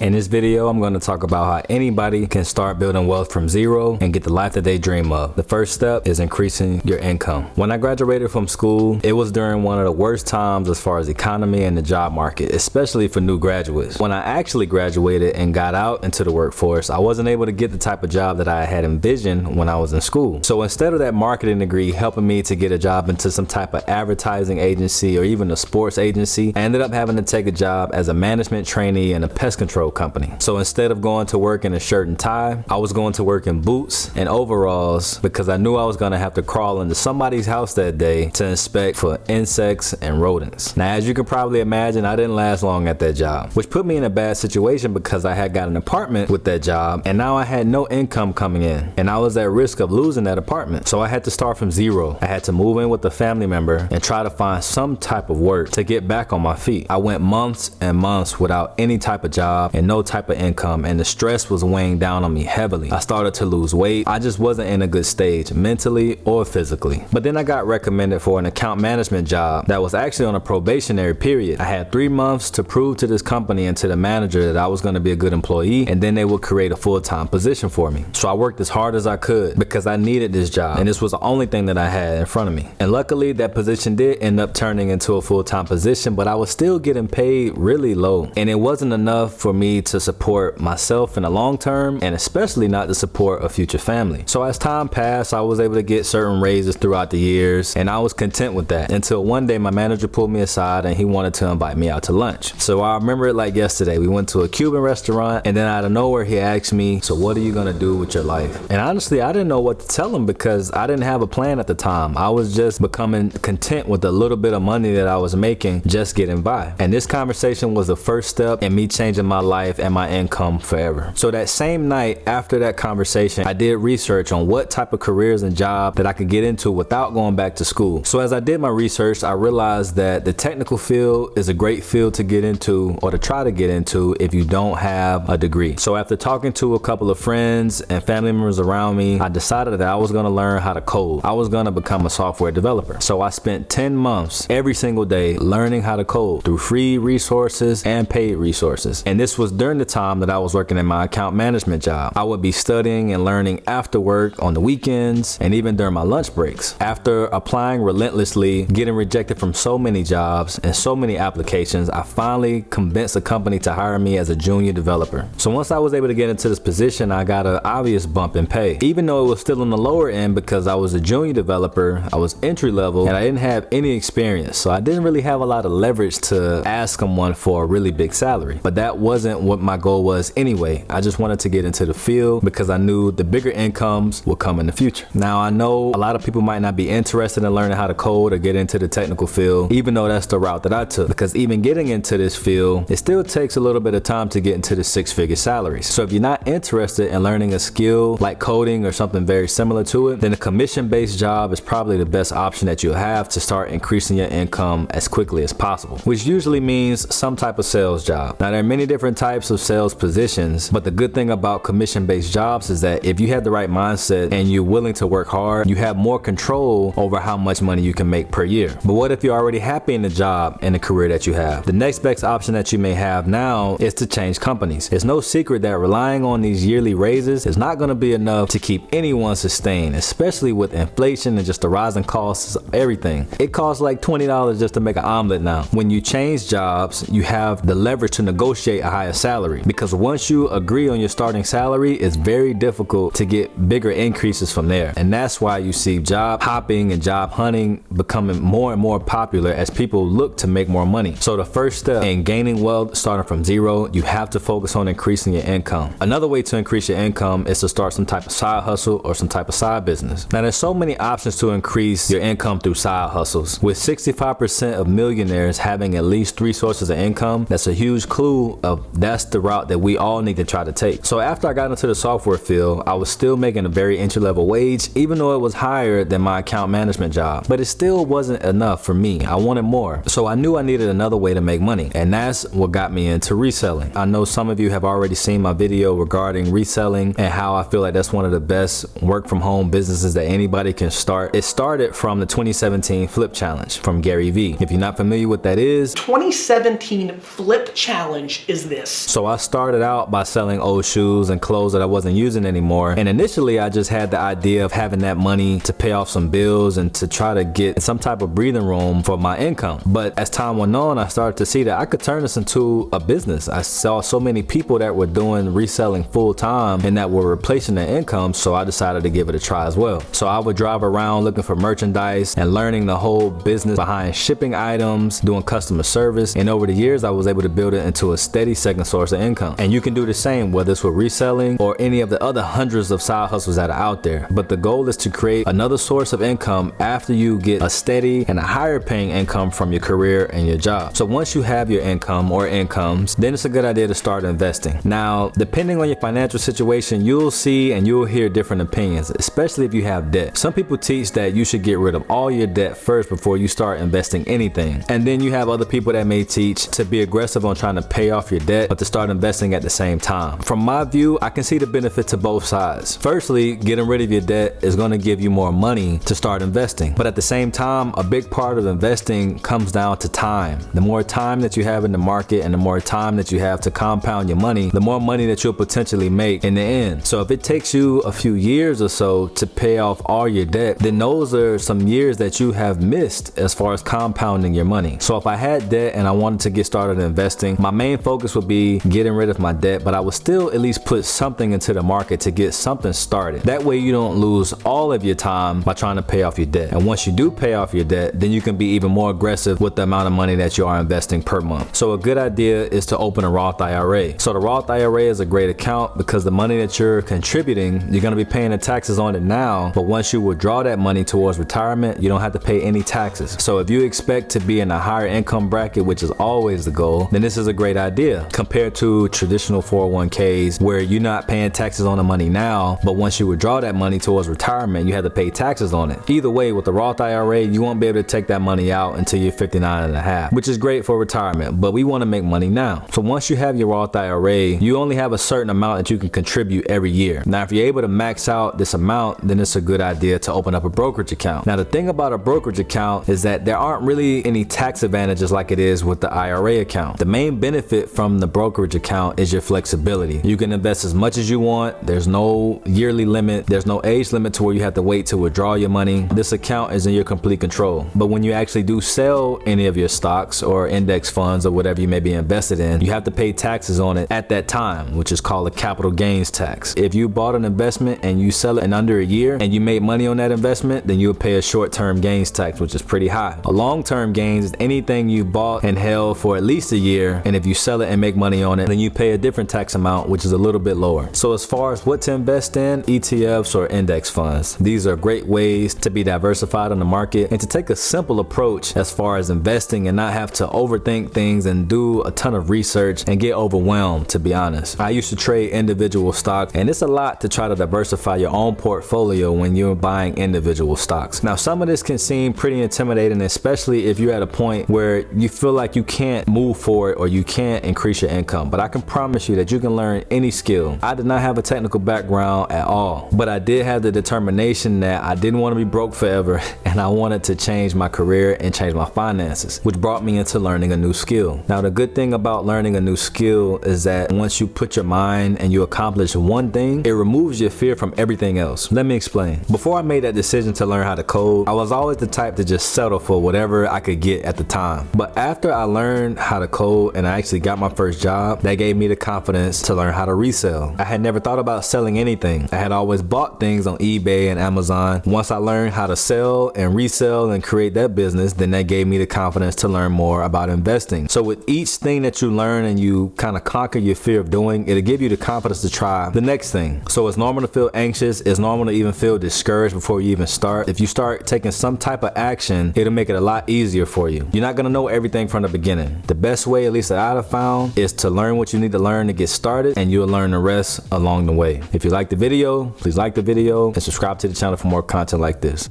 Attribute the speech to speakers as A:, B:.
A: In this video, I'm going to talk about how anybody can start building wealth from zero and get the life that they dream of. The first step is increasing your income. When I graduated from school, it was during one of the worst times as far as economy and the job market, especially for new graduates. When I actually graduated and got out into the workforce, I wasn't able to get the type of job that I had envisioned when I was in school. So instead of that marketing degree helping me to get a job into some type of advertising agency or even a sports agency, I ended up having to take a job as a management trainee in a pest control company. So instead of going to work in a shirt and tie, I was going to work in boots and overalls because I knew I was going to have to crawl into somebody's house that day to inspect for insects and rodents. Now, as you can probably imagine, I didn't last long at that job, which put me in a bad situation because I had got an apartment with that job and now I had no income coming in and I was at risk of losing that apartment. So I had to start from zero. I had to move in with a family member and try to find some type of work to get back on my feet. I went months and months without any type of job and no type of income, and the stress was weighing down on me heavily. I started to lose weight. I just wasn't in a good stage mentally or physically. But then I got recommended for an account management job that was actually on a probationary period. I had 3 months to prove to this company and to the manager that I was going to be a good employee, and then they would create a full-time position for me. So I worked as hard as I could because I needed this job and this was the only thing that I had in front of me. And luckily that position did end up turning into a full-time position, but I was still getting paid really low, and it wasn't enough for me to support myself in the long term, and especially not to support a future family. So as time passed, I was able to get certain raises throughout the years, and I was content with that until one day my manager pulled me aside and he wanted to invite me out to lunch. So I remember it like yesterday. We went to a Cuban restaurant, and then out of nowhere he asked me, "So what are you gonna do with your life?" And honestly, I didn't know what to tell him because I didn't have a plan at the time. I was just becoming content with the little bit of money that I was making, just getting by. And this conversation was the first step in me changing my life and my income forever. So that same night after that conversation, I did research on what type of careers and job that I could get into without going back to school. So as I did my research, I realized that the technical field is a great field to get into or to try to get into if you don't have a degree. So after talking to a couple of friends and family members around me, I decided that I was going to learn how to code. I was going to become a software developer. So I spent 10 months every single day learning how to code through free resources and paid resources. And this was during the time that I was working in my account management job. I would be studying and learning after work, on the weekends, and even during my lunch breaks. After applying relentlessly, getting rejected from so many jobs and so many applications, I finally convinced a company to hire me as a junior developer. So once I was able to get into this position, I got an obvious bump in pay. Even though it was still on the lower end because I was a junior developer, I was entry level, and I didn't have any experience. So I didn't really have a lot of leverage to ask someone for a really big salary. But that wasn't what my goal was anyway. I just wanted to get into the field because I knew the bigger incomes would come in the future. Now I know a lot of people might not be interested in learning how to code or get into the technical field, even though that's the route that I took, because even getting into this field, it still takes a little bit of time to get into the 6-figure salaries. So if you're not interested in learning a skill like coding or something very similar to it, then a commission-based job is probably the best option that you'll have to start increasing your income as quickly as possible, which usually means some type of sales job. Now there are many different types of sales positions, but the good thing about commission-based jobs is that if you have the right mindset and you're willing to work hard, you have more control over how much money you can make per year. But what if you're already happy in the job and the career that you have? The next best option that you may have now is to change companies. It's no secret that relying on these yearly raises is not going to be enough to keep anyone sustained, especially with inflation and just the rising costs of everything. It costs like $20 just to make an omelet now. When you change jobs, you have the leverage to negotiate a higher salary, because once you agree on your starting salary, it's very difficult to get bigger increases from there. And that's why you see job hopping and job hunting becoming more and more popular as people look to make more money. So the first step in gaining wealth starting from zero, you have to focus on increasing your income. Another way to increase your income is to start some type of side hustle or some type of side business. Now there's so many options to increase your income through side hustles. With 65% of millionaires having at least 3 sources of income, that's a huge clue of that's the route that we all need to try to take. So after I got into the software field, I was still making a very entry-level wage, even though it was higher than my account management job, but it still wasn't enough for me. I wanted more. So I knew I needed another way to make money, and that's what got me into reselling. I know some of you have already seen my video regarding reselling and how I feel like that's one of the best work from home businesses that anybody can start. It started from the 2017 Flip Challenge from Gary Vee. If you're not familiar with what that is,
B: 2017 Flip Challenge is this.
A: So I started out by selling old shoes and clothes that I wasn't using anymore. And initially I just had the idea of having that money to pay off some bills and to try to get some type of breathing room for my income. But as time went on, I started to see that I could turn this into a business. I saw so many people that were doing reselling full time and that were replacing their income, so I decided to give it a try as well. So I would drive around looking for merchandise and learning the whole business behind shipping items, doing customer service, and over the years I was able to build it into a steady second source of income. And you can do the same, whether it's with reselling or any of the other hundreds of side hustles that are out there. But the goal is to create another source of income after you get a steady and a higher paying income from your career and your job. So once you have your income or incomes, then it's a good idea to start investing. Now, depending on your financial situation, you'll see and you'll hear different opinions, especially if you have debt. Some people teach that you should get rid of all your debt first before you start investing anything. And then you have other people that may teach to be aggressive on trying to pay off your debt, but to start investing at the same time. From my view, I can see the benefit to both sides. Firstly, getting rid of your debt is going to give you more money to start investing. But at the same time, a big part of investing comes down to time. The more time that you have in the market and the more time that you have to compound your money, the more money that you'll potentially make in the end. So if it takes you a few years or so to pay off all your debt, then those are some years that you have missed as far as compounding your money. So if I had debt and I wanted to get started investing, my main focus would be getting rid of my debt, but I would still at least put something into the market to get something started. That way you don't lose all of your time by trying to pay off your debt. And once you do pay off your debt, then you can be even more aggressive with the amount of money that you are investing per month. So a good idea is to open a Roth IRA. So the Roth IRA is a great account because the money that you're contributing, you're going to be paying the taxes on it now, but once you withdraw that money towards retirement, you don't have to pay any taxes. So if you expect to be in a higher income bracket, which is always the goal, then this is a great idea compared to traditional 401ks where you're not paying taxes on the money now, but once you withdraw that money towards retirement, you have to pay taxes on it. Either way, with the Roth IRA, you won't be able to take that money out until you're 59 and a half, which is great for retirement, but we want to make money now. So once you have your Roth IRA, you only have a certain amount that you can contribute every year. Now, if you're able to max out this amount, then it's a good idea to open up a brokerage account. Now, the thing about a brokerage account is that there aren't really any tax advantages like it is with the IRA account. The main benefit from the brokerage account is your flexibility. You can invest as much as you want. There's no yearly limit. There's no age limit to where you have to wait to withdraw your money. This account is in your complete control. But when you actually do sell any of your stocks or index funds or whatever you may be invested in, you have to pay taxes on it at that time, which is called a capital gains tax. If you bought an investment and you sell it in under a year and you made money on that investment, then you'll pay a short-term gains tax, which is pretty high. A long-term gains is anything you bought and held for at least a year, and if you sell it and make money on it, then you pay a different tax amount, which is a little bit lower. So as far as what to invest in, ETFs or index funds, these are great ways to be diversified on the market and to take a simple approach as far as investing and not have to overthink things and do a ton of research and get overwhelmed, to be honest. I used to trade individual stocks, and it's a lot to try to diversify your own portfolio when you're buying individual stocks. Now, some of this can seem pretty intimidating, especially if you're at a point where you feel like you can't move forward or you can't increase your income. But I can promise you that you can learn any skill. I did not have a technical background at all, but I did have the determination that I didn't want to be broke forever and I wanted to change my career and change my finances, which brought me into learning a new skill. Now, the good thing about learning a new skill is that once you put your mind and you accomplish one thing, it removes your fear from everything else. Let me explain. Before I made that decision to learn how to code, I was always the type to just settle for whatever I could get at the time. But after I learned how to code and I actually got my first job, that gave me the confidence to learn how to resell. I had never thought about selling anything. I had always bought things on eBay and Amazon. Once I learned how to sell and resell and create that business, then that gave me the confidence to learn more about investing. So with each thing that you learn and you kind of conquer your fear of doing, it'll give you the confidence to try the next thing. So it's normal to feel anxious. It's normal to even feel discouraged before you even start. If you start taking some type of action, it'll make it a lot easier for you. You're not going to know everything from the beginning. The best way, at least that I've found, is to learn what you need to learn to get started, and you'll learn the rest along the way. If you like the video, please like the video and subscribe to the channel for more content like this.